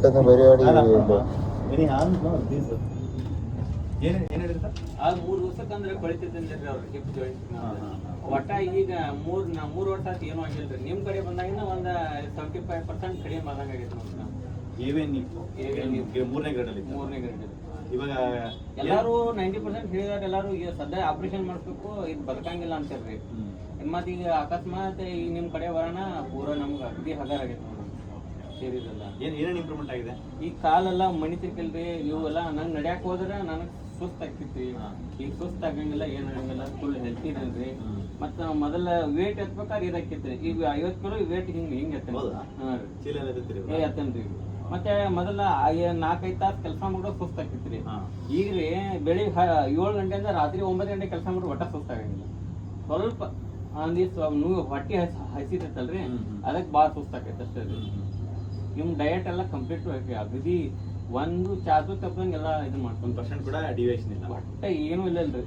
പെട്ടെന്ന് പരിപാടി ಅದು 3 ದಿವಸಕ್ಕಂದ್ರೆ ಕೊಳಿತಿದ್ದಂದ್ರಿ ಅವ್ರು ಹಿಪ್ ಜಾಯಿಂಟ್ ಒಟ್ಟ ಈಗ 3 ವರ್ಷ ಆಯ್ತು ಏನೂ ಆಗಿಲ್ರಿ ನಿಮ್ ಕಡೆ ಬಂದಾಗಿನ ಒಂದ್ 75% ಕಡಿಮೆ ಆದಂಗ ಆಗೈತೆ ಮೂರನೇ ಗ್ರೇಡ್ ಇವಾಗ ಎಲ್ಲಾರು 90% ಹೇಳಿದಾರೆ. ಎಲ್ಲಾರು ಈಗ ಸದ್ಯ ಆಪರೇಷನ್ ಮಾಡಿಸ್ಬೇಕು, ಇದು ಬದುಕಂಗಿಲ್ಲ ಅಂತಾರ್ರಿ. ಮತ್ ಈಗ ಅಕಸ್ಮಾತ್ ಈಗ ನಿಮ್ ಕಡೆ ಬರೋಣ ಪೂರ ನಮ್ಗೆ ಅಗದಿ ಹಗರ್ ಆಗೈತೆ ಸೇರಿದಲ್ಲ. ಏನೇನು ಇಂಪ್ರೂವ್ಮೆಂಟ್ ಆಗಿದೆ? ಈ ಕಾಲೆಲ್ಲ ಮಣಿತಿರ್ಕಿಲ್ರಿ, ಇವೆಲ್ಲ ನಂಗೆ ನಡ್ಯಾಕ ಹೋದ್ರೆ ನನಗೆ ಸುಸ್ತು ಆಗ್ತಿತ್ರಿ. ಈಗ ಸುಸ್ತು ಆಗಂಗಿಲ್ಲ, ಏನು ಆಗಂಗಿಲ್ಲ, ಫುಲ್ ಹೆಲ್ತಿ ಇರಲ್ರಿ. ಮತ್ತ ಮೊದಲ ವೇಟ್ ಎತ್ಬೇಕಾದ್ರೆ ಇದಾಕಿತ್ರಿ. ಈಗ 50 ಕಿಲೋ ವೇಟ್ ಹಿಂಗೆ ಎತ್ತನ್ರಿ. ಮತ್ತೆ ಮೊದಲ 4-5 ತಾಸು ಕೆಲಸ ಮಾಡೋ ಸುಸ್ತು ಆಗ್ತಿತ್ರಿ. ಈಗ ರೀ ಬೆಳಿಗ್ಗೆ 7 ಗಂಟೆಯಿಂದ ರಾತ್ರಿ 9 ಗಂಟೆ ಕೆಲಸ ಮಾಡೋ ಒಟ್ಟ ಸುಸ್ತಾಗಂಗಿಲ್ಲ. ಸ್ವಲ್ಪ ನೀವು ಹೊಟ್ಟೆ ಹಸಿತೈತಲ್ರಿ, ಅದಕ್ಕೆ ಭಾಳ ಸುಸ್ತಾಕೈತೆ ಅಷ್ಟೇ ರೀ. ನಿಮ್ ಡಯಟ್ ಎಲ್ಲ ಕಂಪ್ಲೀಟ್ ಅಗದಿ ಒಂದು ಚಾದು ತಪ್ಪಂಗೆಲ್ಲ ಇದು ಮಾಡ್ಕೊಂಡು 1% ಕೂಡ ಡಿವಿಯೇಷನ್ ಇಲ್ಲ, ಒಟ್ಟ ಏನೂ ಇಲ್ಲ ಅಲ್ರಿ.